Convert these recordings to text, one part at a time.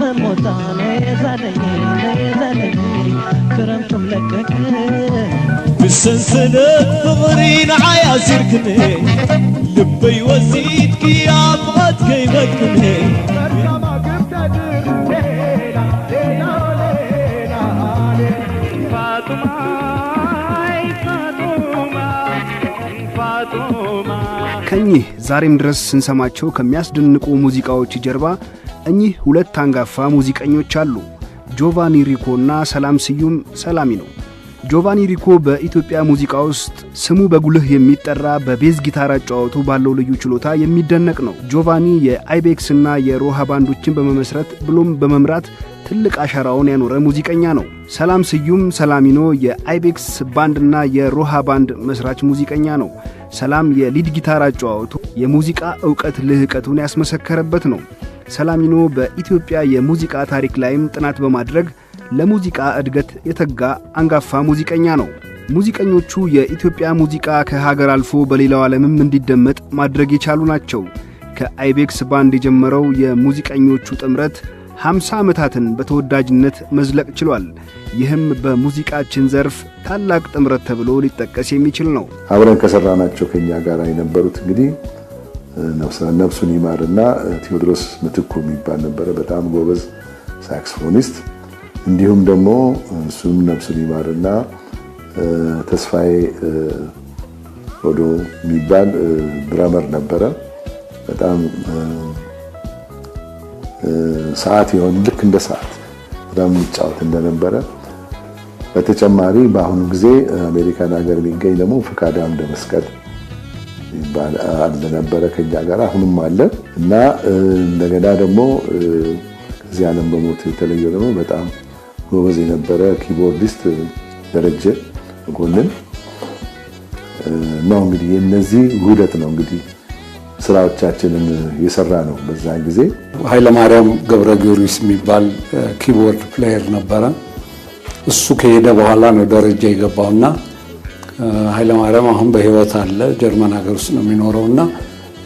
ሰሞታኔ ዘለኝ كرمتم لكك بالسلسلة فغرين عياسركني لبي وزيدك يا بغد كيمكني بركما قبتدر ليلة ليلة ليلة فاطمة فاطمة ከኚህ ዛሬም ድረስ ስንሰማቸው ከሚያስደንቁ ሙዚቃዎች ጀርባ እኚህ ሁለት አንጋፋ ሙዚቀኞች አሉ። ጆቫኒ ሪኮና ሰላም ስዩም ሰላሚኖ። ጆቫኒ ሪኮ በኢትዮጵያ ሙዚቃ ውስጥ ስሙ በጉልህ የሚጠራ በቤዝ ጊታር አጫዋወቱ ባለው ልዩ ችሎታ የሚደነቅ ነው። ጆቫኒ የአይቤክስ እና የሮሃ ባንዶችን በመመስረት ብሎም በመምራት ትልቅ አሻራውን ያኖረ ሙዚቀኛ ነው። ሰላም ስዩም ሰላሚኖ የአይቤክስ ባንድና የሮሃ ባንድ መስራች ሙዚቀኛ ነው። ሰላም የሊድ ጊታር አጫዋወቱ የሙዚቃ ዕውቀት ልህቀቱን ያስመሰከረበት ነው። ሰላሚኖ በኢትዮጵያ የሙዚቃ ታሪክ ላይም ጥናት በማድረግ ለሙዚቃ እድገት የተጋ አንጋፋ ሙዚቀኛ ነው። ሙዚቀኞቹ የኢትዮጵያ ሙዚቃ ከሀገር አልፎ በሌላው ዓለምም እንዲደመጥ ማድረግ የቻሉ ናቸው። ከአይቤክስ ባንድ የጀመረው የሙዚቀኞቹ ጥምረት 50 ዓመታትን በተወዳጅነት መዝለቅ ችሏል። ይህም በሙዚቃችን ዘርፍ ታላቅ ጥምረት ተብሎ ሊጠቀስ የሚችል ነው። አብረን ከሰራናቸው ከኛ ጋር የነበሩት እንግዲህ ነፍሱን ይማርና ቴዎድሮስ ምትኩ የሚባል ነበር፣ በጣም ጎበዝ ሳክስፎኒስት። እንዲሁም ደግሞ እሱም ነፍሱን ይማርና ተስፋዬ ወዶ የሚባል ድራመር ነበረ። በጣም ሰዓት ይሆን ልክ እንደ ሰዓት በጣም ይጫወት እንደነበረ። በተጨማሪ በአሁኑ ጊዜ አሜሪካን ሀገር የሚገኝ ደግሞ ፍቃድ አምደ መስቀል ይባል ነበረ ከኛ ጋር አሁንም አለ እና እንደገና ደግሞ እዚህ ዓለም በሞት የተለየው ደግሞ በጣም ጎበዝ የነበረ ኪቦርዲስት ደረጀ ጎንን ነው። እንግዲህ የነዚህ ውህደት ነው እንግዲህ ስራዎቻችንን የሰራ ነው። በዛ ጊዜ ኃይለ ማርያም ገብረ ጊዮርጊስ የሚባል ኪቦርድ ፕሌየር ነበረ። እሱ ከሄደ በኋላ ነው ደረጃ የገባውና ኃይለ ማርያም አሁን በህይወት አለ፣ ጀርመን ሀገር ውስጥ ነው የሚኖረውና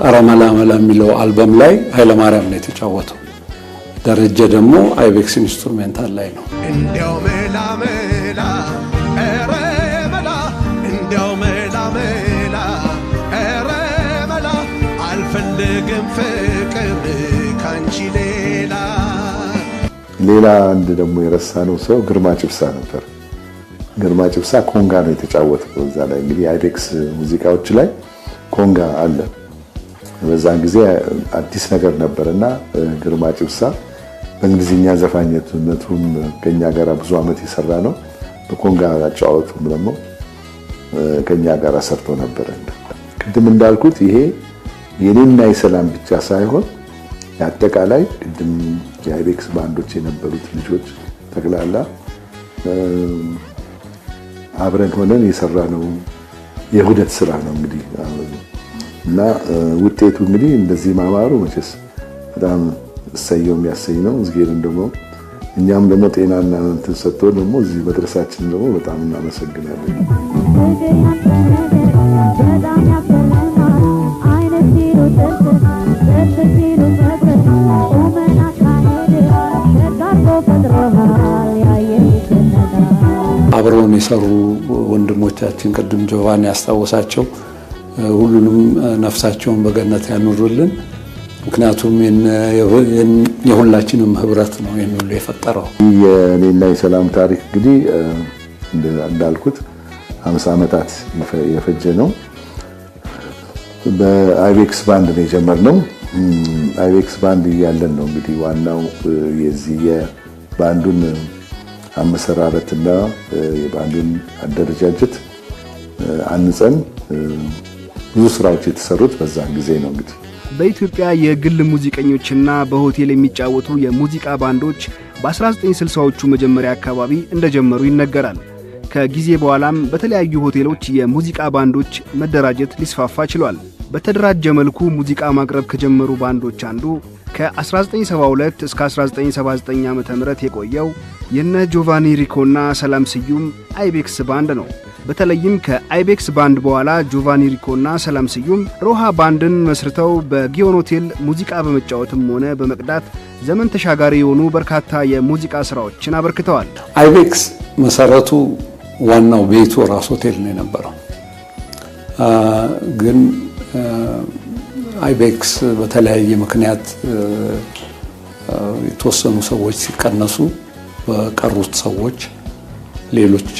አረመላመላ የሚለው አልበም ላይ ኃይለ ማርያም ነው የተጫወተው። ደረጃ ደግሞ አይቤክስ ኢንስትሩሜንታል ላይ ነው። እንደው መላመላ ኧረ መላ እንደው መላመላ ኧረ መላ አልፈልግም ፍቅር ካንቺ ሌላ አንድ ደግሞ የረሳነው ሰው ግርማ ጭብሳ ነበር። ግርማ ጭብሳ ኮንጋ ነው የተጫወተው። እዛ ላይ እንግዲህ አይቤክስ ሙዚቃዎች ላይ ኮንጋ አለ። በዛን ጊዜ አዲስ ነገር ነበርና ግርማ ጭብሳ በእንግሊዝኛ ዘፋኝነቱም ከኛ ጋር ብዙ አመት የሰራ ነው። በኮንጋ አጫዋወቱም ደግሞ ከኛ ጋር ሰርቶ ነበር። ቅድም እንዳልኩት ይሄ የኔና የሰላም ብቻ ሳይሆን ያጠቃላይ ቅድም የአይቤክስ ባንዶች የነበሩት ልጆች ተክላላ አብረን ሆነን የሰራነው የሁደት ስራ ነው እንግዲህ እና ውጤቱ እንግዲህ እንደዚህ ማማሩ መቼስ በጣም እሰየው የሚያሰኝ ነው። እግዚአብሔርን ደግሞ እኛም ደግሞ ጤናና እንትን ሰጥቶ ደግሞ እዚህ መድረሳችን ደግሞ በጣም እናመሰግናለን። አብረውን የሰሩ ወንድሞቻችን ቅድም ጆቫኒ ያስታወሳቸው ሁሉንም ነፍሳቸውን በገነት ያኑሩልን። ምክንያቱም የሁላችንም ህብረት ነው ሁሉ የፈጠረው። የኔና የሰላም ታሪክ እንግዲህ እንዳልኩት 50 ዓመታት የፈጀ ነው። በአይቤክስ ባንድ ነው የጀመርነው። አይቤክስ ባንድ ያለን ነው እንግዲህ ዋናው የዚህ የባንዱን አመሰራረትና የባንዱን አደረጃጀት አንጸን ብዙ ስራዎች የተሰሩት በዛን ጊዜ ነው። እንግዲህ በኢትዮጵያ የግል ሙዚቀኞችና በሆቴል የሚጫወቱ የሙዚቃ ባንዶች በ1960ዎቹ መጀመሪያ አካባቢ እንደጀመሩ ይነገራል። ከጊዜ በኋላም በተለያዩ ሆቴሎች የሙዚቃ ባንዶች መደራጀት ሊስፋፋ ችሏል። በተደራጀ መልኩ ሙዚቃ ማቅረብ ከጀመሩ ባንዶች አንዱ ከ1972 እስከ 1979 ዓ.ም የቆየው የነ ጆቫኒ ሪኮና ሰላም ስዩም አይቤክስ ባንድ ነው። በተለይም ከአይቤክስ ባንድ በኋላ ጆቫኒ ሪኮና ሰላም ስዩም ሮሃ ባንድን መስርተው በጊዮን ሆቴል ሙዚቃ በመጫወትም ሆነ በመቅዳት ዘመን ተሻጋሪ የሆኑ በርካታ የሙዚቃ ስራዎችን አበርክተዋል። አይቤክስ መሰረቱ ዋናው ቤቱ ራስ ሆቴል ነው የነበረው። ግን አይቤክስ በተለያየ ምክንያት የተወሰኑ ሰዎች ሲቀነሱ በቀሩት ሰዎች ሌሎች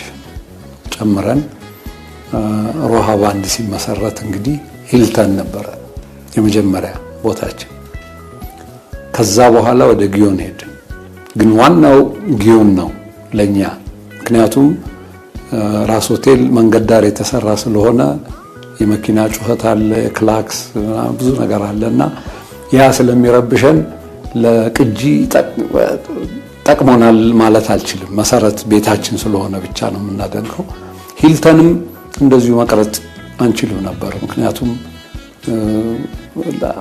ጨምረን ሮሃ ባንድ ሲመሰረት እንግዲህ ሂልተን ነበረ የመጀመሪያ ቦታችን። ከዛ በኋላ ወደ ጊዮን ሄድን። ግን ዋናው ጊዮን ነው ለኛ። ምክንያቱም ራስ ሆቴል መንገድ ዳር የተሰራ ስለሆነ የመኪና ጩኸት አለ፣ ክላክስ ብዙ ነገር አለና ያ ስለሚረብሸን ለቅጂ ጠቅሞናል ማለት አልችልም። መሰረት ቤታችን ስለሆነ ብቻ ነው የምናደንቀው። ሂልተንም እንደዚሁ መቅረጥ አንችልም ነበር። ምክንያቱም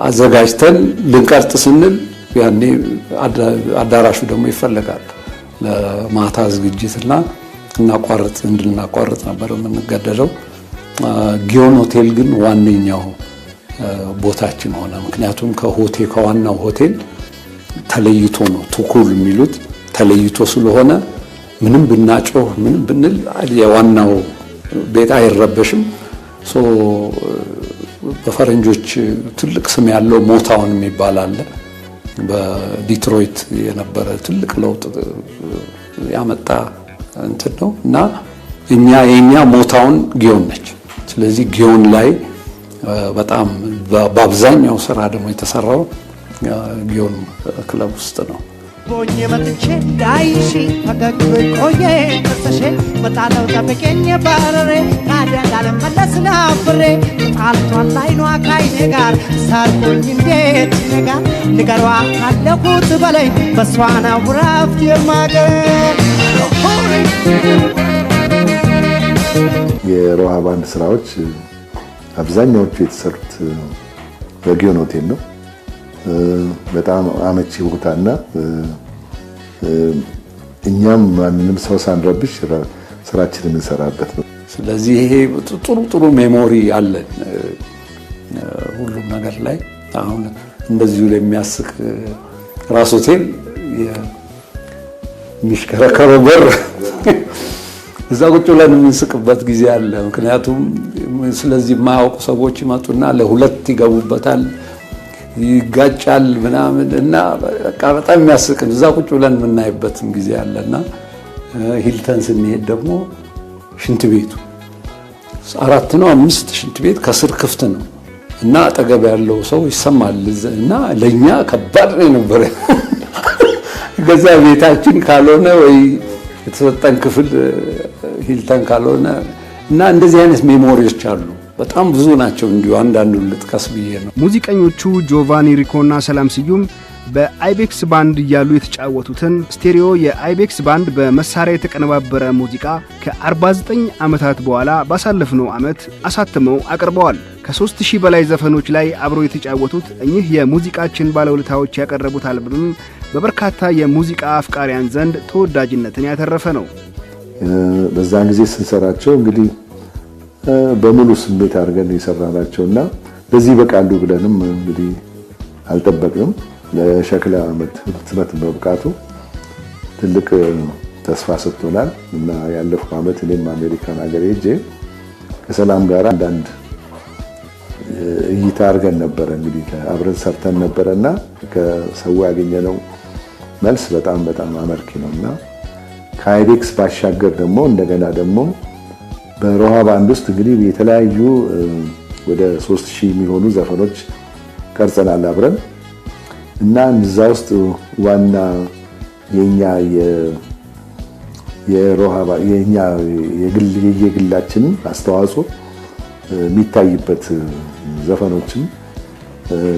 አዘጋጅተን ልንቀርጥ ስንል ያኔ አዳራሹ ደግሞ ይፈልጋል ለማታ ዝግጅትና እንድናቋርጥ ነበር የምንገደደው። ጊዮን ሆቴል ግን ዋነኛው ቦታችን ሆነ። ምክንያቱም ከዋናው ሆቴል ተለይቶ ነው ቱኩል የሚሉት ተለይቶ ስለሆነ ምንም ብናጮህ ምንም ብንል የዋናው ቤት አይረበሽም። በፈረንጆች ትልቅ ስም ያለው ሞታውን የሚባል አለ። በዲትሮይት የነበረ ትልቅ ለውጥ ያመጣ እንትን ነው እና የኛ ሞታውን ጊዮን ነች። ስለዚህ ጊዮን ላይ በጣም በአብዛኛው ስራ ደግሞ የተሰራው ጊዮን ክለብ ውስጥ ነው። ቦኝ መጥቼ ዳይሺ ፈገግ ቆየ ተሰሸ መጣለው ተበቀኝ ባረሬ ታዲያ እንዳልመለስ ናፍሬ ጣልቷል አይኗ ካይኔ ጋር ሳርቆኝ እንዴት ነጋ ንገሯ ካለኩት በላይ በሷና ውራፍት የማገር የሮሃ ባንድ ስራዎች አብዛኛዎቹ የተሰሩት በጊዮን ሆቴል ነው። በጣም አመቺ ቦታና እኛም ማንንም ሰው ሳንረብሽ ስራችንን እንሰራበት ነው። ስለዚህ ይሄ ጥሩ ሜሞሪ አለን ሁሉም ነገር ላይ። አሁን እንደዚሁ ለሚያስቅ ራስ ሆቴል የሚሽከረከረው በር እዛ ቁጭ ብለን የምንስቅበት ጊዜ አለ። ምክንያቱም ስለዚህ የማያውቁ ሰዎች ይመጡና ለሁለት ይገቡበታል፣ ይጋጫል ምናምን እና በቃ በጣም የሚያስቅ እዛ ቁጭ ብለን የምናይበትም ጊዜ አለና ሂልተን ስንሄድ ደግሞ ሽንት ቤቱ 4 ነው 5 ሽንት ቤት ከስር ክፍት ነው እና አጠገብ ያለው ሰው ይሰማል እና ለኛ ከባድ ነበር። ገዛ ቤታችን ካልሆነ ወይ የተሰጠን ክፍል ሂልተን ካልሆነ እና እንደዚህ አይነት ሜሞሪዎች አሉ። በጣም ብዙ ናቸው። እንዲሁ አንዳንዱን ልጥቀስ ብዬ ነው። ሙዚቀኞቹ ጆቫኒ ሪኮና ሰላም ስዩም በአይቤክስ ባንድ እያሉ የተጫወቱትን ስቴሪዮ የአይቤክስ ባንድ በመሳሪያ የተቀነባበረ ሙዚቃ ከ49 ዓመታት በኋላ ባሳለፍነው ዓመት አሳትመው አቅርበዋል። ከ3000 በላይ ዘፈኖች ላይ አብረው የተጫወቱት እኚህ የሙዚቃችን ባለውለታዎች ያቀረቡት አልበም በበርካታ የሙዚቃ አፍቃሪያን ዘንድ ተወዳጅነትን ያተረፈ ነው። በዛን ጊዜ ስንሰራቸው እንግዲህ በሙሉ ስሜት አድርገን የሰራናቸውና በዚህ በቃሉ ብለንም እንግዲህ አልጠበቅንም። ለሸክላ ህትመት በብቃቱ ትልቅ ተስፋ ሰጥቶናል እና ያለፈው ዓመት እኔም አሜሪካን ሀገር ሄጄ ከሰላም ጋር አንዳንድ እይታ አድርገን ነበረ። እንግዲህ አብረን ሰርተን ነበረና ከሰው ያገኘነው መልስ በጣም አመርቂ ነውና ከአይቤክስ ባሻገር ደግሞ እንደገና ደግሞ በሮሃ ባንድ ውስጥ እንግዲህ የተለያዩ ወደ 3000 የሚሆኑ ዘፈኖች ቀርጸናል አብረን እና እዛ ውስጥ ዋና የግላችን አስተዋጽኦ የሚታይበት ዘፈኖችም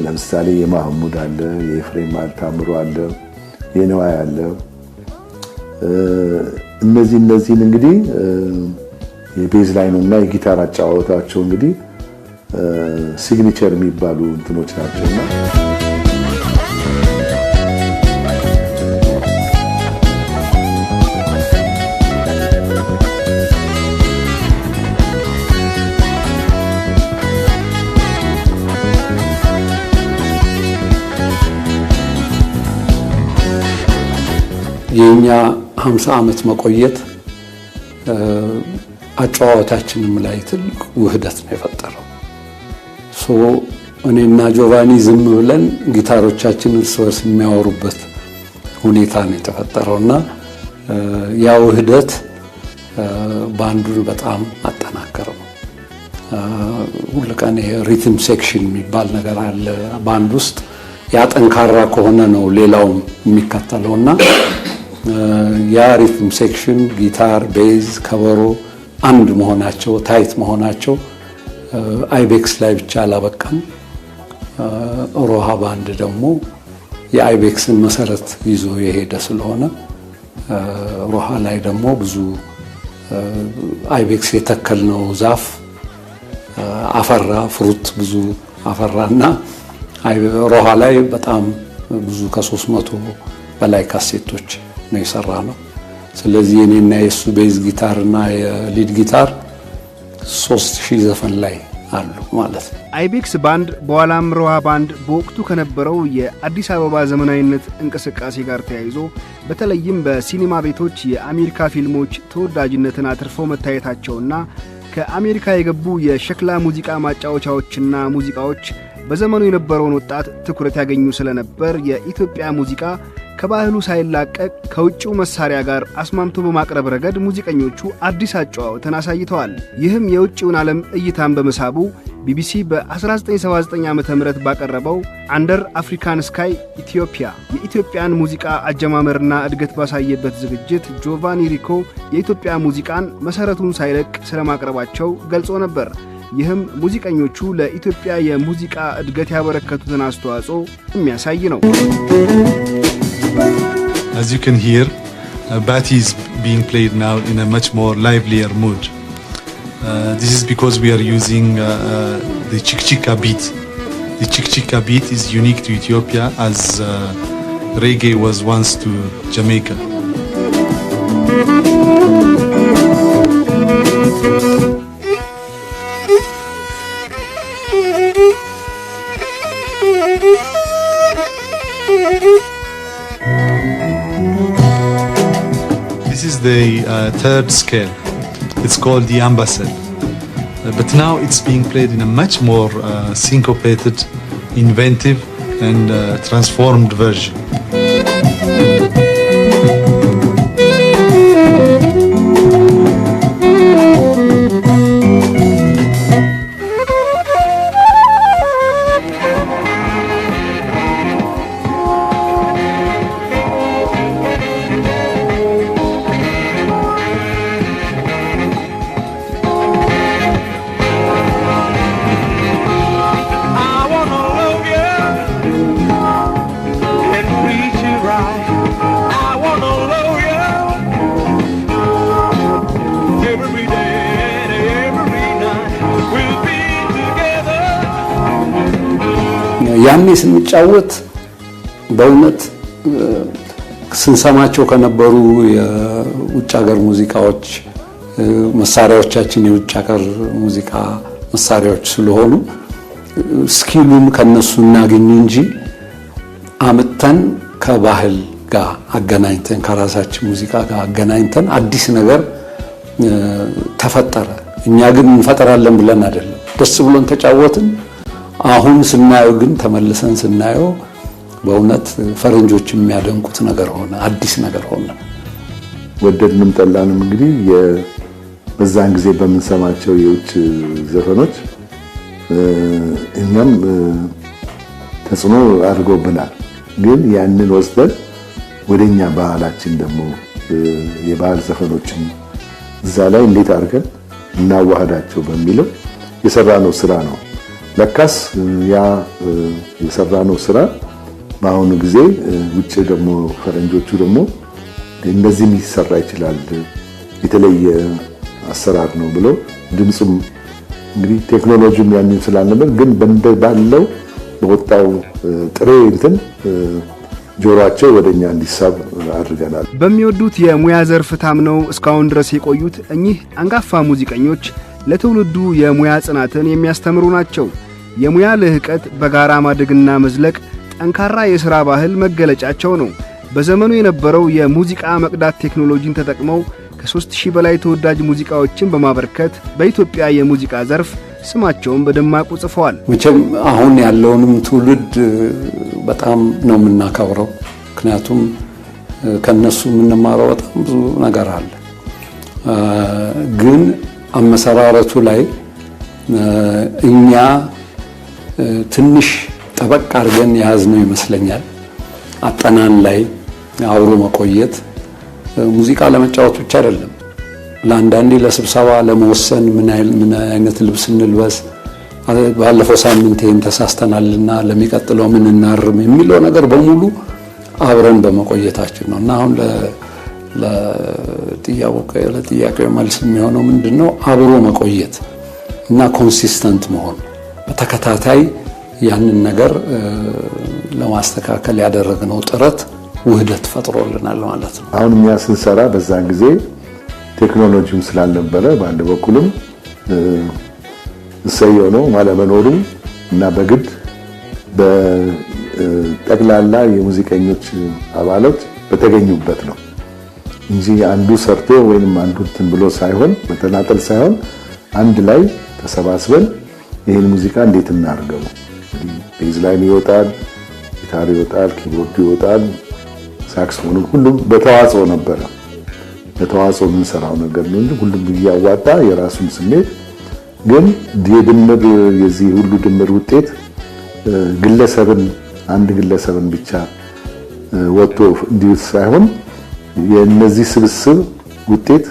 ለምሳሌ የማህሙድ አለ፣ የኤፍሬም ታምሩ አለ፣ የነዋይ አለ። እነዚህን እንግዲህ የቤዝ ላይን እና የጊታር አጫዋወታቸው እንግዲህ ሲግኒቸር የሚባሉ እንትኖች ናቸውና የኛ 50 ዓመት መቆየት አጫዋታችንም ላይ ትልቅ ውህደት ነው የፈጠረው። እኔና ጆቫኒ ዝም ብለን ጊታሮቻችን እርስ በርስ የሚያወሩበት ሁኔታ ነው የተፈጠረውና ያ ውህደት ባንዱን በጣም አጠናከረው። ሁልቀን ሪትም ሴክሽን የሚባል ነገር አለ ባንድ ውስጥ። ያ ጠንካራ ከሆነ ነው ሌላው የሚከተለውና ያ ሪትም ሴክሽን ጊታር፣ ቤዝ፣ ከበሮ አንድ መሆናቸው ታይት መሆናቸው አይቤክስ ላይ ብቻ አላበቃም። ሮሃ ባንድ ደግሞ የአይቤክስን መሰረት ይዞ የሄደ ስለሆነ ሮሃ ላይ ደግሞ ብዙ አይቤክስ የተከልነው ዛፍ አፈራ፣ ፍሩት ብዙ አፈራና ሮሃ ላይ በጣም ብዙ ከ300 በላይ ካሴቶች ነው የሰራነው። ስለዚህ የኔና የሱ ቤዝ ጊታርና የሊድ ጊታር 3000 ዘፈን ላይ አሉ ማለት ነው። አይቤክስ ባንድ በኋላም ሮሃ ባንድ በወቅቱ ከነበረው የአዲስ አበባ ዘመናዊነት እንቅስቃሴ ጋር ተያይዞ በተለይም በሲኒማ ቤቶች የአሜሪካ ፊልሞች ተወዳጅነትን አትርፈው መታየታቸውና ከአሜሪካ የገቡ የሸክላ ሙዚቃ ማጫወቻዎችና ሙዚቃዎች በዘመኑ የነበረውን ወጣት ትኩረት ያገኙ ስለነበር የኢትዮጵያ ሙዚቃ ከባህሉ ሳይላቀቅ ከውጭው መሳሪያ ጋር አስማምቶ በማቅረብ ረገድ ሙዚቀኞቹ አዲስ አጨዋወትን አሳይተዋል። ይህም የውጭውን ዓለም እይታን በመሳቡ ቢቢሲ በ1979 ዓ.ም ባቀረበው አንደር አፍሪካን ስካይ ኢትዮጵያ የኢትዮጵያን ሙዚቃ አጀማመርና እድገት ባሳየበት ዝግጅት ጆቫኒ ሪኮ የኢትዮጵያ ሙዚቃን መሰረቱን ሳይለቅ ስለማቅረባቸው ገልጾ ነበር። ይህም ሙዚቀኞቹ ለኢትዮጵያ የሙዚቃ እድገት ያበረከቱትን አስተዋጽኦ የሚያሳይ ነው። As you can hear, Bati is being played now in a much more livelier mood. This is because we are using the Chikchika beat. The Chikchika beat is unique to Ethiopia as reggae was once to Jamaica. This is the third scale. It's called the Ambassador. But now it's being played in a much more syncopated, inventive and transformed version. ያኔ ስንጫወት በእውነት ስንሰማቸው ከነበሩ የውጭ ሀገር ሙዚቃዎች መሳሪያዎቻችን የውጭ ሀገር ሙዚቃ መሳሪያዎች ስለሆኑ ስኪሉን ከነሱ እናገኝ እንጂ አመጣን ከባህል ጋር አገናኝተን ከራሳችን ሙዚቃ ጋር አገናኝተን አዲስ ነገር ተፈጠረ። እኛ ግን እንፈጠራለን ብለን አይደለም፣ ደስ ብሎን ተጫወትን። አሁን ስናየው ግን ተመልሰን ስናየው በእውነት ፈረንጆች የሚያደንቁት ነገር ሆነ፣ አዲስ ነገር ሆነ። ወደድንም ጠላንም እንግዲህ በዛን ጊዜ በምንሰማቸው የውጭ ዘፈኖች እኛም ተጽዕኖ አድርጎብናል። ግን ያንን ወስደን ወደኛ ባህላችን ደግሞ የባህል ዘፈኖችን እዛ ላይ እንዴት አድርገን እናዋህዳቸው በሚለው የሰራነው ስራ ነው። ለካስ ያ የሰራነው ስራ በአሁኑ ጊዜ ውጭ ደግሞ ፈረንጆቹ ደግሞ እንደዚህም ይሰራ ይችላል፣ የተለየ አሰራር ነው ብሎ ድምጽም እንግዲህ ቴክኖሎጂም ያንን ስላልነበር ግን ባለው በወጣው ጥሬ እንትን ጆሮአቸው ወደኛ እንዲሳብ አድርገናል። በሚወዱት የሙያ ዘርፍ ታምነው እስካሁን ድረስ የቆዩት እኚህ አንጋፋ ሙዚቀኞች ለትውልዱ የሙያ ጽናትን የሚያስተምሩ ናቸው። የሙያ ልህቀት በጋራ ማደግና መዝለቅ ጠንካራ የሥራ ባህል መገለጫቸው ነው። በዘመኑ የነበረው የሙዚቃ መቅዳት ቴክኖሎጂን ተጠቅመው ከ3000 በላይ ተወዳጅ ሙዚቃዎችን በማበርከት በኢትዮጵያ የሙዚቃ ዘርፍ ስማቸውን በደማቁ ጽፈዋል። መቼም አሁን ያለውንም ትውልድ በጣም ነው የምናከብረው። ምክንያቱም ከነሱ የምንማረው በጣም ብዙ ነገር አለ። ግን አመሰራረቱ ላይ እኛ ትንሽ ጠበቅ አድርገን የያዝነው ይመስለኛል። አጠናን ላይ አብሮ መቆየት ሙዚቃ ለመጫወት ብቻ አይደለም። ለአንዳንዴ ለስብሰባ ለመወሰን ምን አይነት ልብስ እንልበስ፣ ባለፈው ሳምንት ይሄን ተሳስተናልና ለሚቀጥለው ምን እናርም የሚለው ነገር በሙሉ አብረን በመቆየታችን ነው። እና አሁን ለጥያቄው መልስ የሚሆነው ምንድነው? አብሮ መቆየት እና ኮንሲስተንት መሆን፣ በተከታታይ ያንን ነገር ለማስተካከል ያደረግነው ጥረት ውህደት ፈጥሮልናል ማለት ነው። አሁን እኛ ስንሰራ በዛን ጊዜ ቴክኖሎጂም ስላልነበረ በአንድ በኩልም እሰየው ነው ማለመኖሩ እና በግድ በጠቅላላ የሙዚቀኞች አባላት በተገኙበት ነው እንጂ አንዱ ሰርቶ ወይንም አንዱ እንትን ብሎ ሳይሆን በተናጠል ሳይሆን አንድ ላይ ተሰባስበን ይሄን ሙዚቃ እንዴት እናርገው፣ ቤዝ ላይን ይወጣል፣ ጊታር ይወጣል፣ ኪቦርድ ይወጣል፣ ሳክስፎን ሁሉም በተዋጽኦ ነበረ። በተዋጽኦ የምንሰራው ነገር ነው እንጂ ሁሉም እያዋጣ የራሱን ስሜት ግን የድምር የዚህ ሁሉ ድምር ውጤት ግለሰብን አንድ ግለሰብን ብቻ ወጥቶ እንዲሁ ሳይሆን የነዚህ ስብስብ ውጤት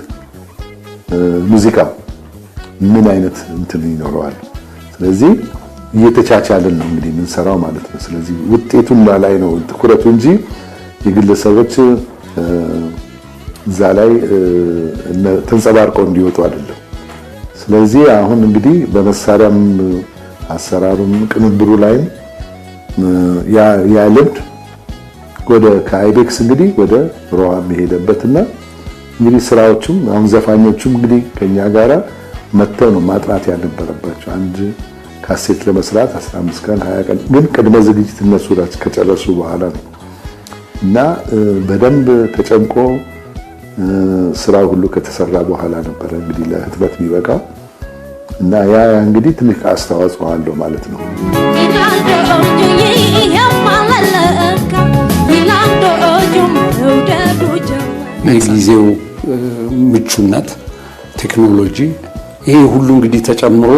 ሙዚቃ ምን አይነት እንትን ይኖረዋል። ስለዚህ እየተቻቻልን ነው እንግዲህ የምንሰራው ማለት ነው። ስለዚህ ውጤቱን ላይ ነው ትኩረቱ እንጂ የግለሰቦች እዛ ላይ ተንጸባርቀው እንዲወጡ አይደለም። ስለዚህ አሁን እንግዲህ በመሳሪያም አሰራሩም ቅንብሩ ላይ ያ ልምድ ወደ ከአይቤክስ እንግዲህ ወደ ሮሃም የሄደበትና እንግዲህ ስራዎቹም አሁን ዘፋኞቹም እንግዲህ ከኛ ጋራ መተው ነው ማጥናት ያነበረባቸው። አንድ ካሴት ለመስራት 15 ቀን 20 ቀን ግን ቅድመ ዝግጅት እነሱ ራቸው ከጨረሱ በኋላ ነው እና በደንብ ተጨንቆ ስራው ሁሉ ከተሰራ በኋላ ነበር እንግዲህ ለህትመት የሚበቃው እና ያ እንግዲህ ትልቅ አስተዋጽኦ አለው ማለት ነው። የጊዜው ምቹነት፣ ቴክኖሎጂ ይሄ ሁሉ እንግዲህ ተጨምሮ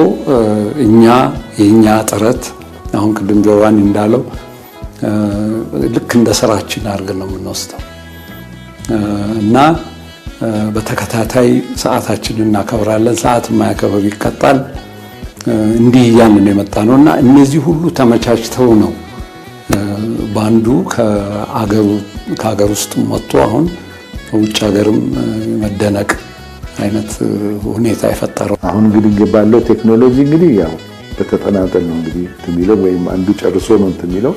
የኛ ጥረት አሁን ቅድም ጆቫኒ እንዳለው ልክ እንደ ስራችን አድርገን ነው የምንወስደው እና በተከታታይ ሰዓታችንን እናከብራለን። ሰዓት የማያከብር ይቀጣል። እንዲህ እያልን የመጣ ነው እና እነዚህ ሁሉ ተመቻችተው ነው ባንዱ ከሀገር ውስጥ መጥቶ አሁን ውጭ ሀገርም መደነቅ አይነት ሁኔታ የፈጠረው። አሁን እንግዲህ ባለው ቴክኖሎጂ እንግዲህ ያው በተጠናጠል ነው እንግዲህ የሚለው ወይም አንዱ ጨርሶ ነው የሚለው።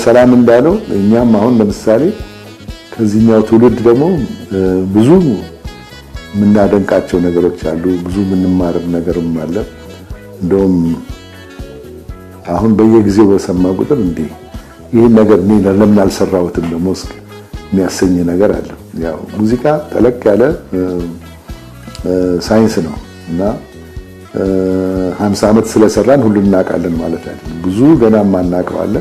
ሰላም እንዳለው እኛም አሁን ለምሳሌ ከዚህኛው ትውልድ ደግሞ ብዙ የምናደንቃቸው ነገሮች አሉ፣ ብዙ የምንማርም ነገርም አለ። እንደውም አሁን በየጊዜው በሰማ ቁጥር እንዴ ይሄን ነገር እኔ ለምን አልሰራሁትም ደግሞ የሚያሰኝ ነገር አለ። ያው ሙዚቃ ጠለቅ ያለ ሳይንስ ነው እና 50 ዓመት ስለሰራን ሁሉ እናውቃለን ማለት አይደለም። ብዙ ገና ማናውቀው አለ።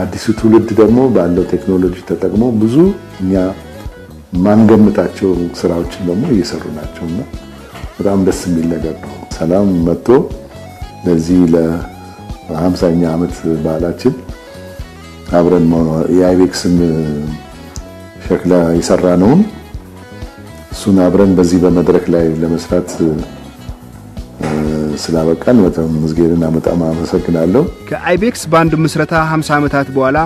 አዲሱ ትውልድ ደግሞ ባለው ቴክኖሎጂ ተጠቅሞ ብዙ እኛ ማንገምታቸው ስራዎችን ደግሞ እየሰሩ ናቸውና በጣም ደስ የሚል ነገር ነው። ሰላም መጥቶ ለዚህ ለ50ኛ ዓመት በዓላችን አብረን የአይቤክስን ሸክላ የሰራነውን እሱን አብረን በዚህ በመድረክ ላይ ለመስራት ስላበቃን በጣም ምስጋናና በጣም አመሰግናለሁ። ከአይቤክስ ባንድ ምስረታ 50 ዓመታት በኋላ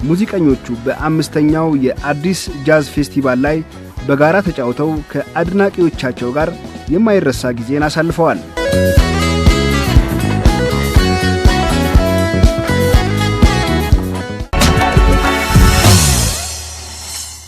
ሙዚቀኞቹ በአምስተኛው የአዲስ ጃዝ ፌስቲቫል ላይ በጋራ ተጫውተው ከአድናቂዎቻቸው ጋር የማይረሳ ጊዜን አሳልፈዋል።